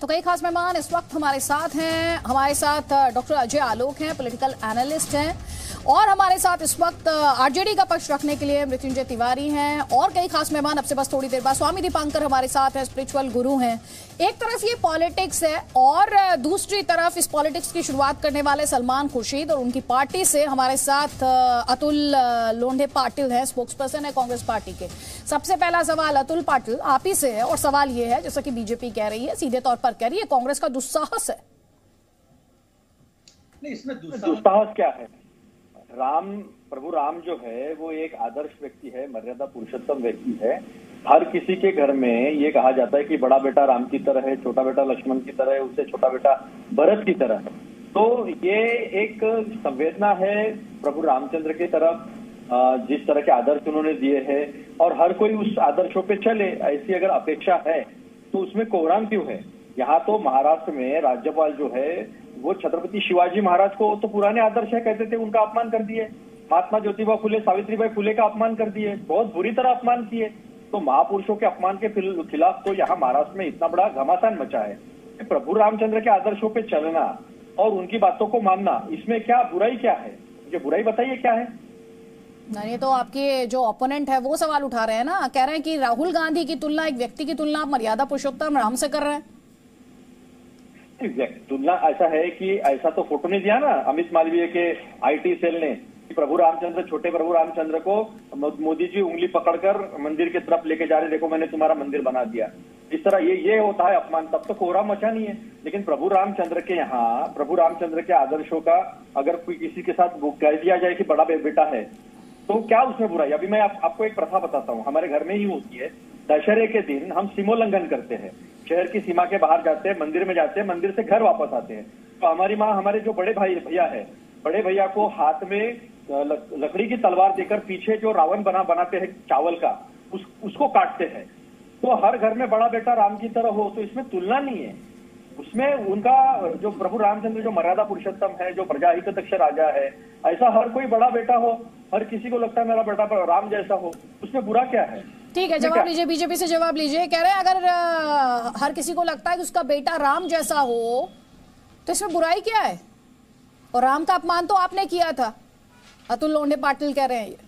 तो कई खास मेहमान इस वक्त हमारे साथ हैं। हमारे साथ डॉक्टर अजय आलोक हैं, पॉलिटिकल एनालिस्ट हैं, और हमारे साथ इस वक्त आरजेडी का पक्ष रखने के लिए मृत्युंजय तिवारी हैं, और कई खास मेहमान अब से बस थोड़ी देर बाद स्वामी दीपांकर हमारे साथ हैं, स्पिरिचुअल गुरु हैं। एक तरफ ये पॉलिटिक्स है और दूसरी तरफ इस पॉलिटिक्स की शुरुआत करने वाले सलमान खुर्शीद और उनकी पार्टी से हमारे साथ अतुल लोंढे पाटिल है, स्पोक्सपर्सन है कांग्रेस पार्टी के। सबसे पहला सवाल अतुल पाटिल आप ही से है, और सवाल ये है, जैसा कि बीजेपी कह रही है, सीधे तौर पर कह रही है कांग्रेस का दुस्साहस है। नहीं, इसमें दुस्साहस क्या है? प्रभु राम जो है वो एक आदर्श व्यक्ति है, मर्यादा पुरुषोत्तम व्यक्ति है। हर किसी के घर में ये कहा जाता है कि बड़ा बेटा राम की तरह है, छोटा बेटा लक्ष्मण की तरह है, उससे छोटा बेटा भरत की तरह है। तो ये एक संवेदना है प्रभु रामचंद्र की तरफ, जिस तरह के आदर्श उन्होंने दिए हैं, और हर कोई उस आदर्शों पे चले, ऐसी अगर अपेक्षा है तो उसमें कोहराम क्यों है? यहाँ तो महाराष्ट्र में राज्यपाल जो है वो छत्रपति शिवाजी महाराज को तो पुराने आदर्श है कहते थे, उनका अपमान कर दिए। महात्मा ज्योतिबा फुले, सावित्रीबाई फुले का अपमान कर दिए, बहुत बुरी तरह अपमान किए। तो महापुरुषों के अपमान के खिलाफ तो यहाँ महाराष्ट्र में इतना बड़ा घमासान मचा है। प्रभु रामचंद्र के आदर्शों पे चलना और उनकी बातों को मानना, इसमें क्या बुराई क्या है? मुझे बुराई बताइए क्या है? नहीं, तो आपके जो ओपोनेंट है वो सवाल उठा रहे हैं ना, कह रहे हैं कि राहुल गांधी की तुलना, एक व्यक्ति की तुलना आप मर्यादा पुरुषोत्तम राम से कर रहे हैं। तुलना ऐसा है कि ऐसा तो फोटो नहीं दिया ना अमित मालवीय के आईटी सेल ने कि प्रभु रामचंद्र, छोटे प्रभु रामचंद्र को मोदी जी उंगली पकड़कर मंदिर की तरफ लेके जा रहे, देखो मैंने तुम्हारा मंदिर बना दिया। इस तरह ये होता है अपमान, तब तो कोहराम मचा नहीं है। लेकिन प्रभु रामचंद्र के यहाँ, प्रभु रामचंद्र के आदर्शों का अगर कोई किसी के साथ कह दिया जाए कि बड़ा बेटा है, तो क्या उसमें बुराई? अभी मैं आपको एक प्रथा बताता हूँ, हमारे घर में ही होती है। दशहरे के दिन हम सीमोल्लंघन करते हैं, शहर की सीमा के बाहर जाते हैं, मंदिर में जाते हैं, मंदिर से घर वापस आते हैं। तो हमारी माँ हमारे जो बड़े भैया है, बड़े भैया को हाथ में लकड़ी की तलवार देकर पीछे जो रावण बनाते हैं चावल का, उसको काटते हैं। तो हर घर में बड़ा बेटा राम की तरह हो, तो इसमें तुलना नहीं है। उसमें उनका जो प्रभु रामचंद्र जो मर्यादा पुरुषोत्तम है, जो प्रजाहित दक्ष राजा है, ऐसा हर कोई बड़ा बेटा हो, हर किसी को लगता है मेरा बेटा राम जैसा हो, उसमें बुरा क्या है? ठीक है, जवाब लीजिए, बीजेपी से जवाब लीजिए। कह रहे हैं अगर हर किसी को लगता है कि उसका बेटा राम जैसा हो तो इसमें बुराई क्या है? और राम का अपमान तो आपने किया था, अतुल लोंढे पाटिल कह रहे हैं ये।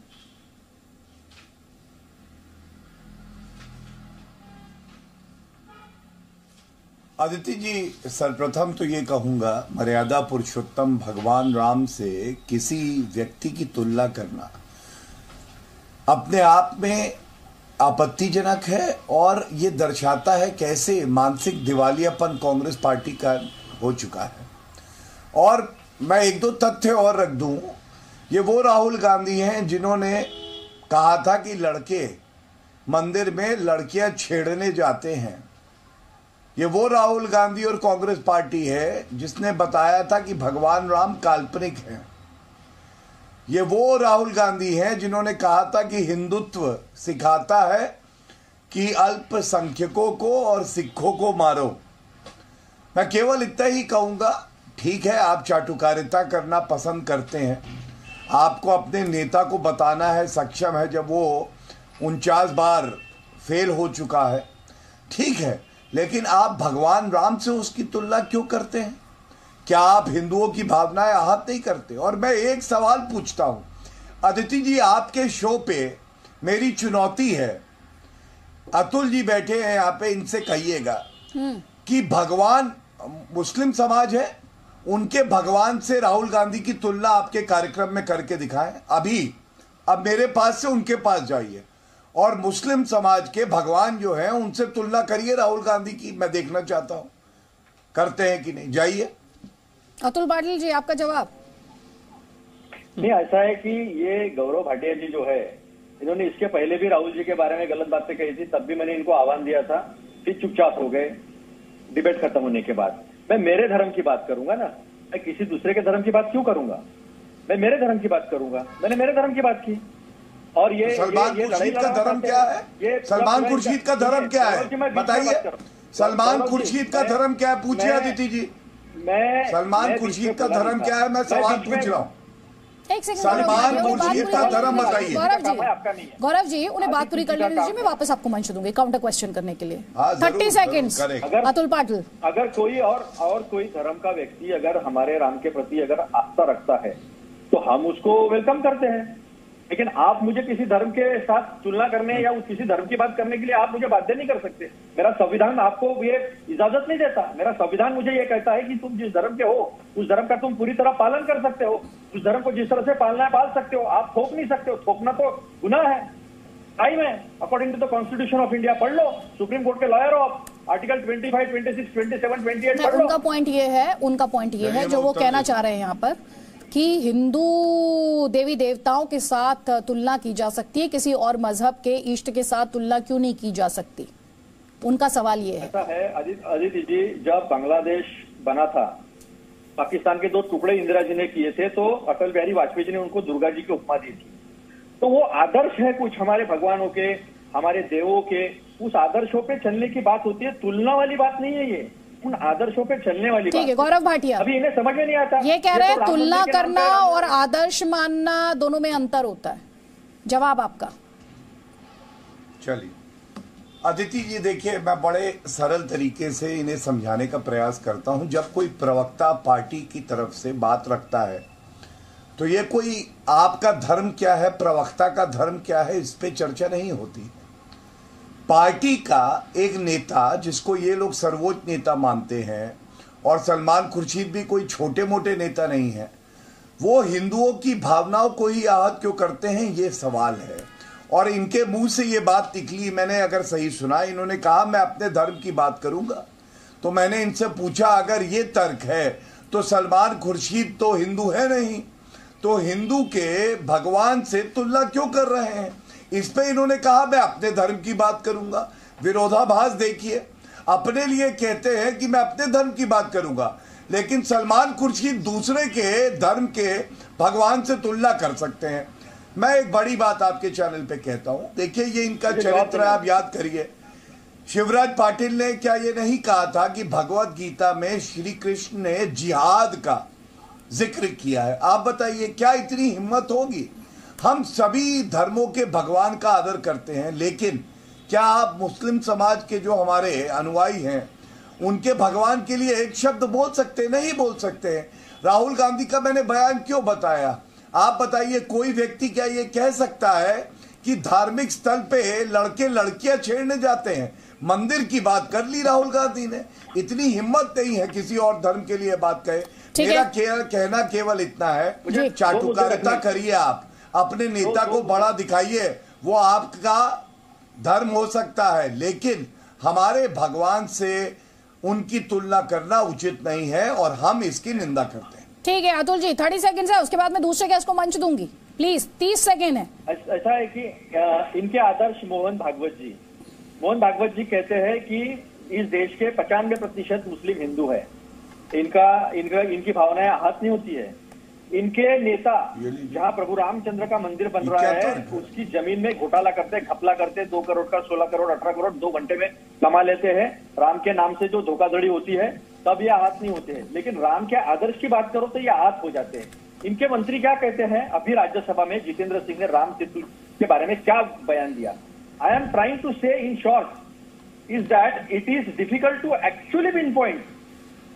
आदित्य जी, सर्वप्रथम तो ये कहूंगा, मर्यादा पुरुषोत्तम भगवान राम से किसी व्यक्ति की तुलना करना अपने आप में आपत्तिजनक है, और ये दर्शाता है कैसे मानसिक दिवालियापन कांग्रेस पार्टी का हो चुका है। और मैं एक दो तथ्य और रख दूं, ये वो राहुल गांधी हैं जिन्होंने कहा था कि लड़के मंदिर में लड़कियां छेड़ने जाते हैं। ये वो राहुल गांधी और कांग्रेस पार्टी है जिसने बताया था कि भगवान राम काल्पनिक हैं। ये वो राहुल गांधी हैं जिन्होंने कहा था कि हिंदुत्व सिखाता है कि अल्पसंख्यकों को और सिखों को मारो। मैं केवल इतना ही कहूंगा, ठीक है आप चाटुकारिता करना पसंद करते हैं, आपको अपने नेता को बताना है सक्षम है जब वो 49 बार फेल हो चुका है, ठीक है, लेकिन आप भगवान राम से उसकी तुलना क्यों करते हैं? क्या आप हिंदुओं की भावनाएं आहत नहीं करते? और मैं एक सवाल पूछता हूं अदिति जी, आपके शो पे मेरी चुनौती है, अतुल जी बैठे हैं यहाँ पे, इनसे कहिएगा कि भगवान मुस्लिम समाज है, उनके भगवान से राहुल गांधी की तुलना आपके कार्यक्रम में करके दिखाएं। अब मेरे पास से उनके पास जाइए और मुस्लिम समाज के भगवान जो हैं उनसे तुलना करिए राहुल गांधी की। मैं देखना चाहता हूं करते हैं कि नहीं। जाइए अतुल पाटिल जी, आपका जवाब। नहीं, ऐसा है कि ये गौरव भाटिया जी जो है, इन्होंने इसके पहले भी राहुल जी के बारे में गलत बातें कही थी, तब भी मैंने इनको आह्वान दिया था, फिर चुपचाप हो गए डिबेट खत्म होने के बाद। मैं मेरे धर्म की बात करूंगा ना, मैं किसी दूसरे के धर्म की बात क्यों करूंगा? मैं मेरे धर्म की बात करूंगा, मैंने मेरे धर्म की बात की। और ये सलमान खुर्शीद का धर्म क्या है? सलमान खुर्शीद का धर्म क्या है बताइए? सलमान खुर्शीद का धर्म क्या है? पूछिए अदिति जी, सलमान खुर्शीद का धर्म क्या है? मैं सवाल पूछ रहा हूँ। एक सेकंड सलमान खुर्शीद का धर्म बताइए। गौरव जी उन्हें बात पूरी कर लेने दीजिए, मैं वापस आपको मंच दूंगी काउंटर क्वेश्चन करने के लिए। 30 सेकंड्स। अतुल पाटिल, अगर कोई और कोई धर्म का व्यक्ति अगर हमारे राम के प्रति अगर आस्था रखता है तो हम उसको वेलकम करते हैं, लेकिन आप मुझे किसी धर्म के साथ तुलना करने या किसी धर्म की बात करने के लिए आप मुझे बाध्य नहीं कर सकते। मेरा संविधान आपको ये इजाजत नहीं देता। मेरा संविधान मुझे ये कहता है कि तुम जिस धर्म के हो उस धर्म का तुम पूरी तरह पालन कर सकते हो, उस धर्म को जिस तरह से पालना है पाल सकते हो, आप थोप नहीं सकते हो। थोपना तो गुनाह है। टाइम है, according to the constitution of India पढ़ लो, सुप्रीम कोर्ट के लॉयर हो आप, आर्टिकल 25, 26, 27, 28 पढ़ लो। उनका पॉइंट ये है जो वो कहना चाह रहे हैं यहाँ पर कि हिंदू देवी देवताओं के साथ तुलना की जा सकती है, किसी और मजहब के इष्ट के साथ तुलना क्यों नहीं की जा सकती? उनका सवाल ये है। ऐसा है अदिति जी, जब बांग्लादेश बना था, पाकिस्तान के 2 टुकड़े इंदिरा जी ने किए थे, तो अटल बिहारी वाजपेयी जी ने उनको दुर्गा जी की उपमा दी थी। तो वो आदर्श है कुछ हमारे भगवानों के, हमारे देवों के, उस आदर्शों पे चलने की बात होती है, तुलना वाली बात नहीं है ये, उन आदर्शों पे चलने वाली बात। ठीक है गौरव भाटिया, अभी इन्हें समझ में नहीं आता। ये कह रहे हैं तुलना करना और आदर्श मानना दोनों में अंतर होता है। जवाब आपका। चलिए अदिति जी, देखिए मैं बड़े सरल तरीके से इन्हें समझाने का प्रयास करता हूं। जब कोई प्रवक्ता पार्टी की तरफ से बात रखता है तो ये कोई आपका धर्म क्या है, प्रवक्ता का धर्म क्या है, इस पे चर्चा नहीं होती। पार्टी का एक नेता जिसको ये लोग सर्वोच्च नेता मानते हैं, और सलमान खुर्शीद भी कोई छोटे मोटे नेता नहीं है, वो हिंदुओं की भावनाओं को ही आहत क्यों करते हैं, ये सवाल है। और इनके मुंह से ये बात निकली, मैंने अगर सही सुना, इन्होंने कहा मैं अपने धर्म की बात करूंगा। तो मैंने इनसे पूछा अगर ये तर्क है तो सलमान खुर्शीद तो हिंदू है नहीं, तो हिंदू के भगवान से तुलना क्यों कर रहे हैं? इस पे इन्होंने कहा मैं अपने धर्म की बात करूंगा। विरोधाभास देखिए, अपने लिए कहते हैं कि मैं अपने धर्म की बात करूंगा, लेकिन सलमान खुर्शीद दूसरे के धर्म के भगवान से तुलना कर सकते हैं। मैं एक बड़ी बात आपके चैनल पे कहता हूं, देखिए ये इनका चरित्र है, आप याद करिए। शिवराज पाटिल ने क्या ये नहीं कहा था कि भगवत गीता में श्री कृष्ण ने जिहाद का जिक्र किया है? आप बताइए क्या इतनी हिम्मत होगी? हम सभी धर्मों के भगवान का आदर करते हैं, लेकिन क्या आप मुस्लिम समाज के जो हमारे अनुयायी हैं उनके भगवान के लिए एक शब्द बोल सकते? नहीं बोल सकते हैं। राहुल गांधी का मैंने बयान क्यों बताया? आप बताइए, कोई व्यक्ति क्या ये कह सकता है कि धार्मिक स्थल पे लड़के लड़कियां छेड़ने जाते हैं? मंदिर की बात कर ली राहुल गांधी ने। इतनी हिम्मत नहीं है किसी और धर्म के लिए बात कहे। मेरा कहना केवल इतना है, चाटुकारिता करिए, आप अपने नेता को बड़ा दिखाइए, वो आपका धर्म हो सकता है, लेकिन हमारे भगवान से उनकी तुलना करना उचित नहीं है और हम इसकी निंदा करते हैं। ठीक है अतुल जी, 30 सेकंड है, उसके बाद मैं दूसरे गेस्ट को मंच दूंगी, प्लीज 30 सेकंड है। ऐसा है कि इनके आदर्श मोहन भागवत जी कहते हैं कि इस देश के 95% मुस्लिम हिंदू है, इनकी भावनाएं आहत नहीं होती है। इनके नेता जहां प्रभु रामचंद्र का मंदिर बन रहा है उसकी जमीन में घोटाला करते, घपला करते, 2 करोड़ का 16 करोड़ 18 करोड़ 2 घंटे में कमा लेते हैं। राम के नाम से जो धोखाधड़ी होती है तब ये आहत नहीं होते हैं, लेकिन राम के आदर्श की बात करो तो ये आहत हो जाते हैं। इनके मंत्री क्या कहते हैं? अभी राज्यसभा में जितेंद्र सिंह ने राम सेतु के बारे में क्या बयान दिया? I am trying to say in short is that it is difficult to actually pinpoint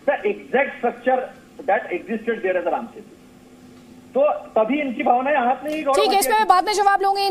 the exact structure that existed there as Ram Setu. तो तभी इनकी भावनाएं आहत नहीं। ठीक है, इस पे मैं बाद में जवाब लूंगी।